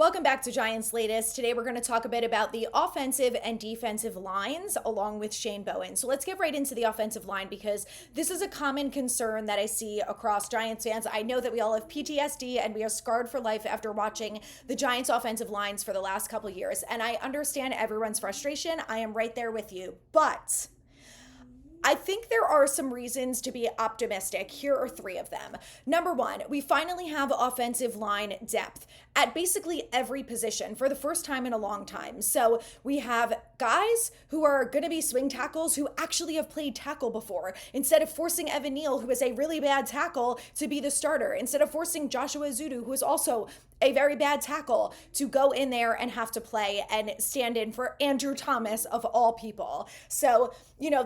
Welcome back to Giants Latest. Today we're going to talk a bit about the offensive and defensive lines along with Shane Bowen. So let's get right into the offensive line because this is a common concern that I see across Giants fans. I know that we all have PTSD and we are scarred for life after watching the Giants offensive lines for the last couple years. And I understand everyone's frustration. I am right there with you. But I think there are some reasons to be optimistic. Here are three of them. Number one, we finally have offensive line depth at basically every position for the first time in a long time. So we have guys who are going to be swing tackles who actually have played tackle before, instead of forcing Evan Neal, who is a really bad tackle, to be the starter, instead of forcing Joshua Ezeudu, who is also a very bad tackle, to go in there and have to play and stand in for Andrew Thomas of all people. So,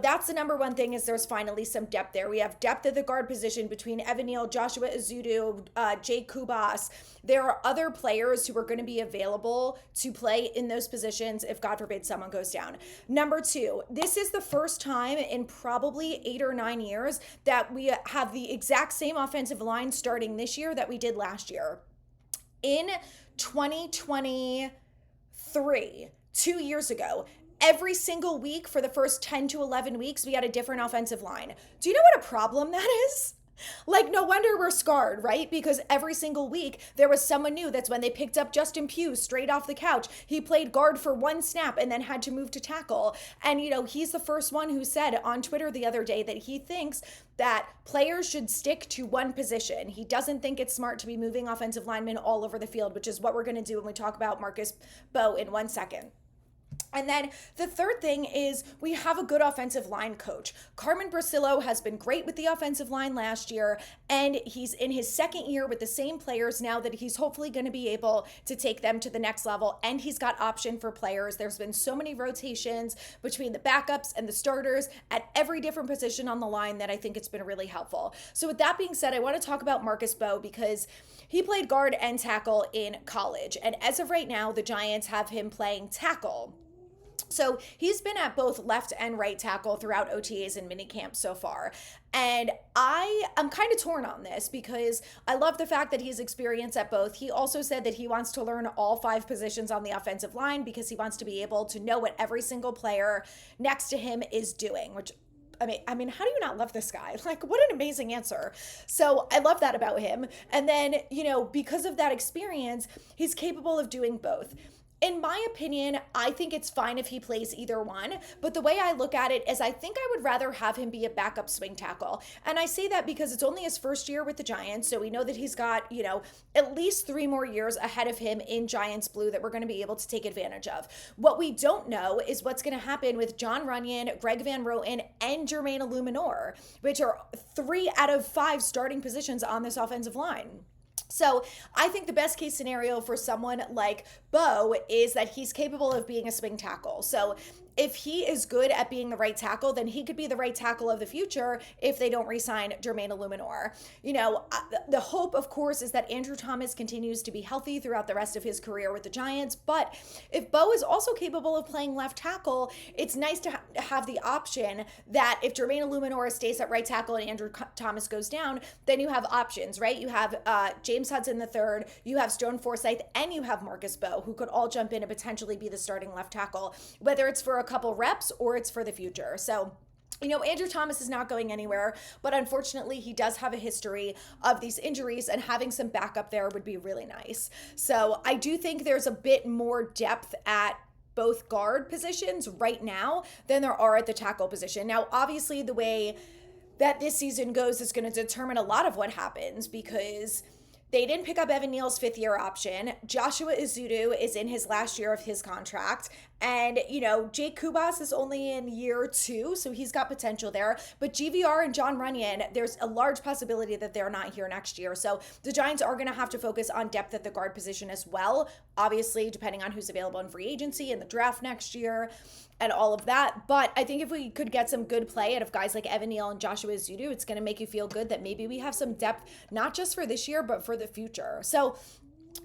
that's the number one thing, is there's finally some depth there. We have depth at the guard position between Evan Neal, Joshua Ezeudu, Jake Kubas. There are other players who are going to be available to play in those positions if, God forbid, someone goes down. Number two, this is the first time in probably 8 or 9 years that we have the exact same offensive line starting this year that we did last year. In 2023, 2 years ago, every single week for the first 10 to 11 weeks, we had a different offensive line. Do you know what a problem that is? Like, no wonder we're scarred, right? Because every single week there was someone new. That's when they picked up Justin Pugh straight off the couch. He played guard for one snap and then had to move to tackle. And, he's the first one who said on Twitter the other day that he thinks that players should stick to one position. He doesn't think it's smart to be moving offensive linemen all over the field, which is what we're going to do when we talk about Mbow in 1 second. And then the third thing is we have a good offensive line coach. Carmen Brasillo has been great with the offensive line last year, and he's in his second year with the same players now that he's hopefully going to be able to take them to the next level, and he's got option for players. There's been so many rotations between the backups and the starters at every different position on the line that I think it's been really helpful. So with that being said, I want to talk about Mbow because he played guard and tackle in college, and as of right now, the Giants have him playing tackle. So he's been at both left and right tackle throughout OTAs and minicamp so far. And I'm kind of torn on this because I love the fact that he's experienced at both. He also said that he wants to learn all 5 positions on the offensive line because he wants to be able to know what every single player next to him is doing, which I mean, how do you not love this guy? Like, what an amazing answer. So I love that about him. And then, because of that experience, he's capable of doing both. In my opinion, I think it's fine if he plays either one, but the way I look at it is I think I would rather have him be a backup swing tackle. And I say that because it's only his first year with the Giants, so we know that he's got, at least 3 more years ahead of him in Giants blue that we're going to be able to take advantage of. What we don't know is what's going to happen with Jon Runyan, Greg Van Roten, and Jermaine Illuminor, which are 3 out of 5 starting positions on this offensive line. So I think the best case scenario for someone like Mbow is that he's capable of being a swing tackle. So if he is good at being the right tackle, then he could be the right tackle of the future if they don't re-sign Jermaine Illuminor. The hope, of course, is that Andrew Thomas continues to be healthy throughout the rest of his career with the Giants. But if Mbow is also capable of playing left tackle, it's nice to have the option that if Jermaine Illuminor stays at right tackle and Andrew Thomas goes down, then you have options, right? You have James Hudson III, you have Stone Forsythe, and you have Marcus Mbow, who could all jump in and potentially be the starting left tackle, whether it's for a couple reps or it's for the future. So Andrew Thomas is not going anywhere, but unfortunately he does have a history of these injuries, and having some backup there would be really nice. So I do think there's a bit more depth at both guard positions right now than there are at the tackle position. Now, obviously the way that this season goes is going to determine a lot of what happens because they didn't pick up Evan Neal's 5th-year option. Joshua Ezeudu is in his last year of his contract. And, Jake Kubas is only in year 2, so he's got potential there. But GVR and Jon Runyan, there's a large possibility that they're not here next year. So the Giants are going to have to focus on depth at the guard position as well, obviously, depending on who's available in free agency and the draft next year and all of that. But I think if we could get some good play out of guys like Evan Neal and Joshua Ezeudu, it's going to make you feel good that maybe we have some depth, not just for this year, but for the future. So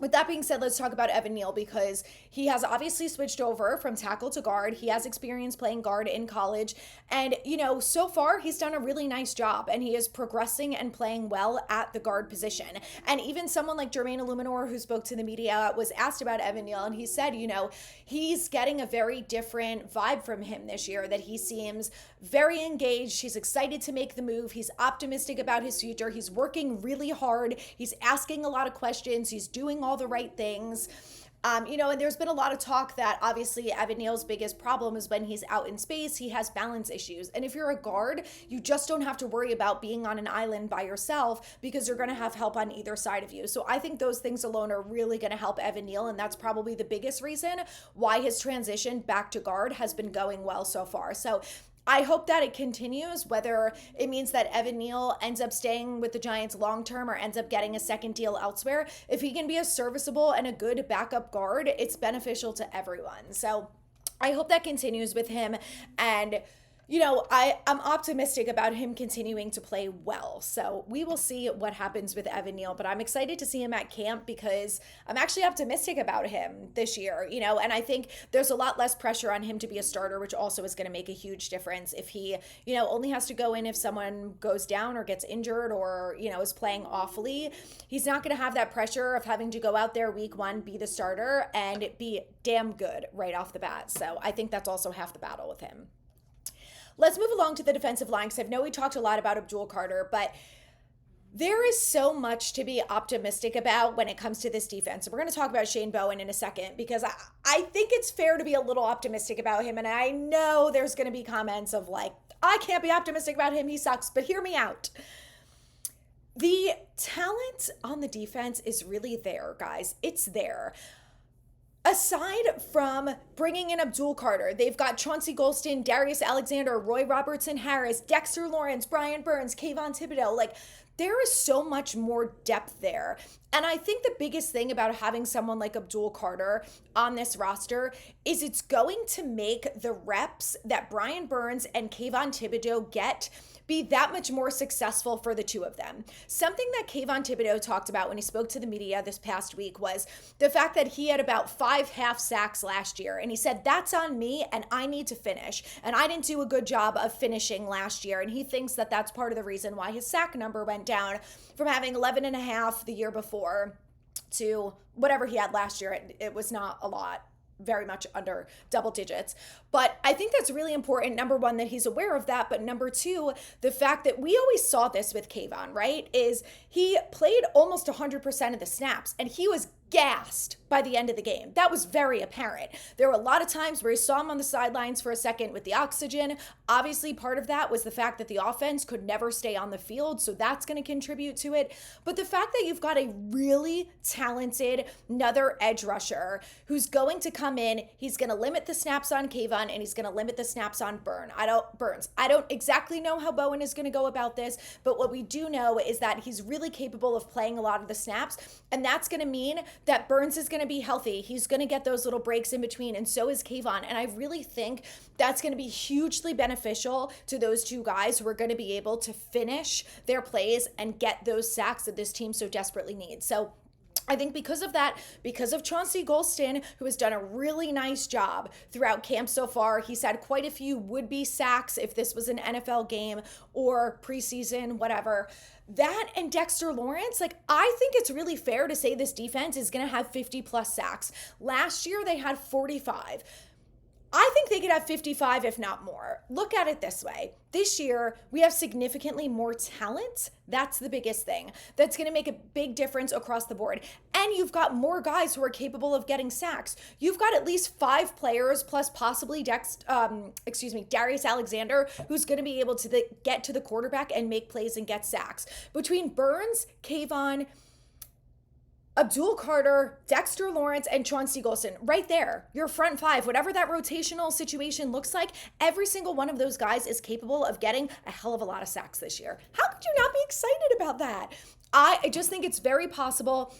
With that being said, let's talk about Evan Neal because he has obviously switched over from tackle to guard. He has experience playing guard in college. And, so far he's done a really nice job and he is progressing and playing well at the guard position. And even someone like Jermaine Illuminor, who spoke to the media, was asked about Evan Neal and he said, he's getting a very different vibe from him this year, that he seems very engaged. He's excited to make the move. He's optimistic about his future. He's working really hard. He's asking a lot of questions. He's doing all the right things. And there's been a lot of talk that obviously Evan Neal's biggest problem is when he's out in space, he has balance issues. And if you're a guard, you just don't have to worry about being on an island by yourself because you're going to have help on either side of you. So I think those things alone are really going to help Evan Neal. And that's probably the biggest reason why his transition back to guard has been going well so far. So I hope that it continues, whether it means that Evan Neal ends up staying with the Giants long term or ends up getting a second deal elsewhere. If he can be a serviceable and a good backup guard, it's beneficial to everyone. So I hope that continues with him. And I'm optimistic about him continuing to play well. So we will see what happens with Evan Neal, but I'm excited to see him at camp because I'm actually optimistic about him this year, and I think there's a lot less pressure on him to be a starter, which also is going to make a huge difference if he, only has to go in if someone goes down or gets injured or, is playing awfully. He's not going to have that pressure of having to go out there week one, be the starter and be damn good right off the bat. So I think that's also half the battle with him. Let's move along to the defensive line because I know we talked a lot about Abdul Carter, but there is so much to be optimistic about when it comes to this defense. We're going to talk about Shane Bowen in a second because I think it's fair to be a little optimistic about him. And I know there's going to be comments of like, I can't be optimistic about him. He sucks, but hear me out. The talent on the defense is really there, guys. It's there. Aside from bringing in Abdul Carter, they've got Chauncey Golston, Darius Alexander, Roy Robertson Harris, Dexter Lawrence, Brian Burns, Kayvon Thibodeau. Like, there is so much more depth there. And I think the biggest thing about having someone like Abdul Carter on this roster is it's going to make the reps that Brian Burns and Kayvon Thibodeau get be that much more successful for the two of them. Something that Kayvon Thibodeau talked about when he spoke to the media this past week was the fact that he had about 5 half sacks last year. And he said, that's on me and I need to finish. And I didn't do a good job of finishing last year. And he thinks that that's part of the reason why his sack number went down from having 11 and a half the year before to whatever he had last year. It was not a lot. Very much under double digits. But I think that's really important. Number one, that he's aware of that. But number two, the fact that we always saw this with Kayvon, right? Is he played almost 100% of the snaps and he was gassed by the end of the game. That was very apparent. There were a lot of times where you saw him on the sidelines for a second with the oxygen. Obviously, part of that was the fact that the offense could never stay on the field, so that's going to contribute to it. But the fact that you've got a really talented another edge rusher who's going to come in, he's going to limit the snaps on Kayvon and he's going to limit the snaps on Burns. I don't exactly know how Bowen is going to go about this, but what we do know is that he's really capable of playing a lot of the snaps, and that's going to mean that Burns is going to be healthy. He's going to get those little breaks in between, and so is Kayvon. And I really think that's going to be hugely beneficial to those two guys who are going to be able to finish their plays and get those sacks that this team so desperately needs. So I think because of that, because of Chauncey Golston, who has done a really nice job throughout camp so far, he's had quite a few would-be sacks if this was an NFL game or preseason, whatever. That and Dexter Lawrence, I think it's really fair to say this defense is going to have 50 plus sacks. Last year, they had 45. I think they could have 55, if not more. Look at it this way. This year, we have significantly more talent. That's the biggest thing. That's going to make a big difference across the board. And you've got more guys who are capable of getting sacks. You've got at least 5 players, plus possibly Darius Alexander, who's going to be able to get to the quarterback and make plays and get sacks. Between Burns, Kayvon, Abdul Carter, Dexter Lawrence, and Chauncey Golston, right there, your front 5, whatever that rotational situation looks like, every single one of those guys is capable of getting a hell of a lot of sacks this year. How could you not be excited about that? I just think it's very possible.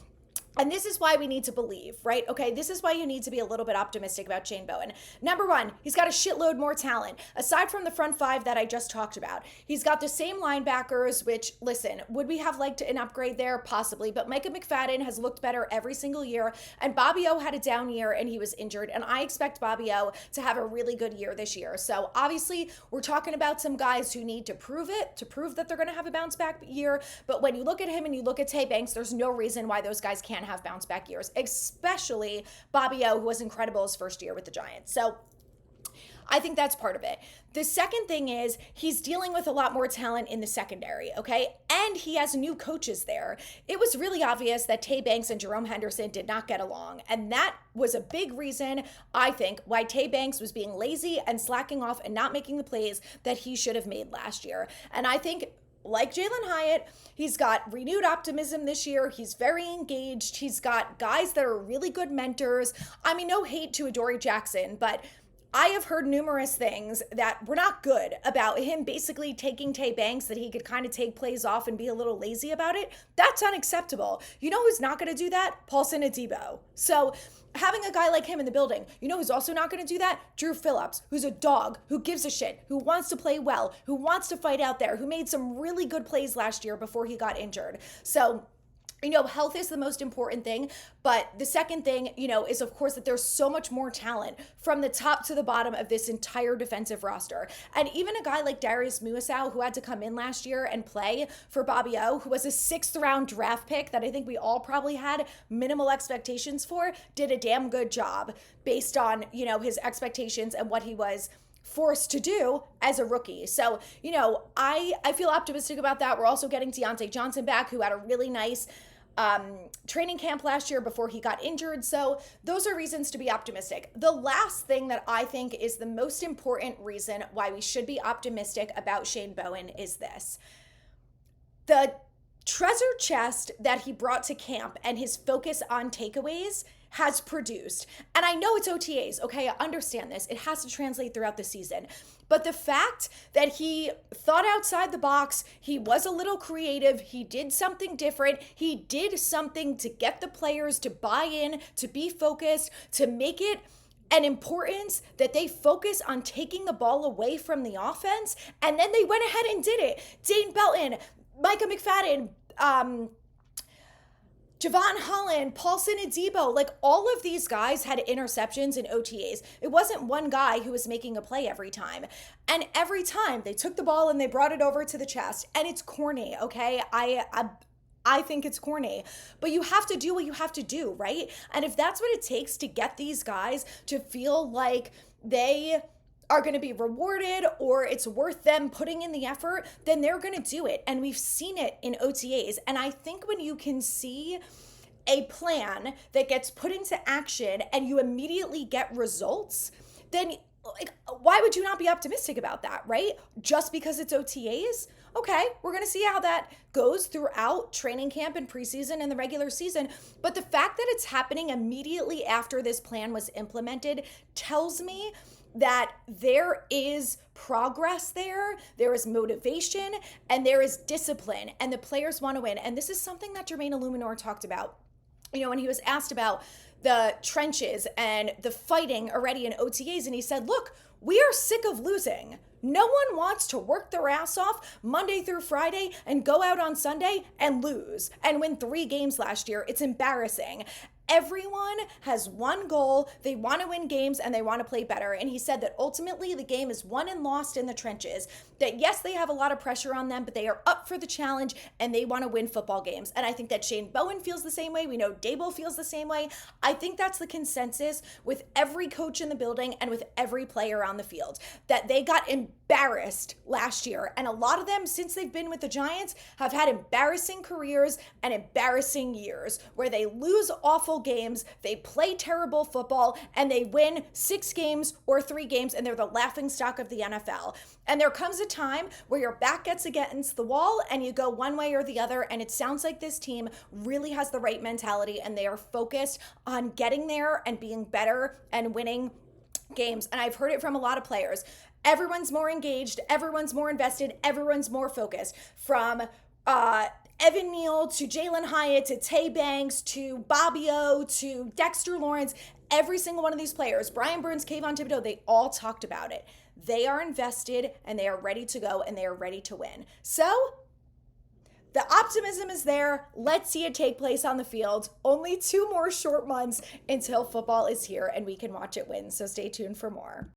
And this is why we need to believe, right? Okay, this is why you need to be a little bit optimistic about Shane Bowen. Number one, he's got a shitload more talent. Aside from the front five that I just talked about, he's got the same linebackers, which, listen, would we have liked an upgrade there? Possibly. But Micah McFadden has looked better every single year. And Bobby O had a down year and he was injured. And I expect Bobby O to have a really good year this year. So obviously, we're talking about some guys who need to prove it, to prove that they're going to have a bounce back year. But when you look at him and you look at Tay Banks, there's no reason why those guys can't have bounce back years, especially Bobby O, who was incredible his first year with the Giants. So I think that's part of it. The second thing is he's dealing with a lot more talent in the secondary, okay? And he has new coaches there. It was really obvious that Tay Banks and Jerome Henderson did not get along. And that was a big reason, I think, why Tay Banks was being lazy and slacking off and not making the plays that he should have made last year. And I think, like Jalen Hyatt, he's got renewed optimism this year. He's very engaged. He's got guys that are really good mentors. I mean, no hate to Adoree Jackson, but I have heard numerous things that were not good about him basically taking Tay Banks, that he could kind of take plays off and be a little lazy about it. That's unacceptable. You know who's not going to do that? Paulson Adebo. So having a guy like him in the building, you know who's also not going to do that? Drew Phillips, who's a dog, who gives a shit, who wants to play well, who wants to fight out there, who made some really good plays last year before he got injured. So, you know, health is the most important thing. But the second thing, you know, is of course that there's so much more talent from the top to the bottom of this entire defensive roster. And even a guy like Darius Muasau, who had to come in last year and play for Bobby O, who was a 6th round draft pick that I think we all probably had minimal expectations for, did a damn good job based on, you know, his expectations and what he was forced to do as a rookie. So, you know, I feel optimistic about that. We're also getting Deontay Johnson back, who had a really nice training camp last year before he got injured. So those are reasons to be optimistic. The last thing that I think is the most important reason why we should be optimistic about Shane Bowen is this. The treasure chest that he brought to camp and his focus on takeaways has produced. And I know it's OTAs, okay? I understand this. It has to translate throughout the season. But the fact that he thought outside the box, he was a little creative, he did something different, he did something to get the players to buy in, to be focused, to make it an importance that they focus on taking the ball away from the offense, and then they went ahead and did it. Dane Belton, Micah McFadden, Javon Holland, Paulson Adebo, like all of these guys had interceptions in OTAs. It wasn't one guy who was making a play every time. And every time they took the ball and they brought it over to the chest. And it's corny, okay? I think it's corny, but you have to do what you have to do, right? And if that's what it takes to get these guys to feel like they are going to be rewarded or it's worth them putting in the effort, then they're going to do it. And we've seen it in OTAs. And I think when you can see a plan that gets put into action and you immediately get results, then like, why would you not be optimistic about that, right? Just because it's OTAs? Okay, we're going to see how that goes throughout training camp and preseason and the regular season. But the fact that it's happening immediately after this plan was implemented tells me that there is progress there is motivation, and there is discipline, and the players want to win. And this is something that Jermaine Illuminor talked about, you know, when he was asked about the trenches and the fighting already in OTAs, and he said, look, we are sick of losing. No one wants to work their ass off Monday through Friday and go out on Sunday and lose and win 3 games last year. It's embarrassing. Everyone has one goal. They want to win games and they want to play better. And he said that ultimately the game is won and lost in the trenches. That yes, they have a lot of pressure on them, but they are up for the challenge and they want to win football games. And I think that Shane Bowen feels the same way. We know Dable feels the same way. I think that's the consensus with every coach in the building and with every player on the field. That they got embarrassed last year. And a lot of them, since they've been with the Giants, have had embarrassing careers and embarrassing years where they lose awful games, they play terrible football, and they win 6 games or 3 games, and they're the laughingstock of the NFL. And there comes a time where your back gets against the wall and you go one way or the other, and it sounds like this team really has the right mentality and they are focused on getting there and being better and winning games. And I've heard it from a lot of players. Everyone's more engaged, everyone's more invested, everyone's more focused. From Evan Neal to Jalen Hyatt to Tay Banks to Bobbio to Dexter Lawrence, every single one of these players, Brian Burns, Kayvon Thibodeau, they all talked about it. They are invested and they are ready to go and they are ready to win. So the optimism is there. Let's see it take place on the field. Only 2 more short months until football is here and we can watch it win. So stay tuned for more.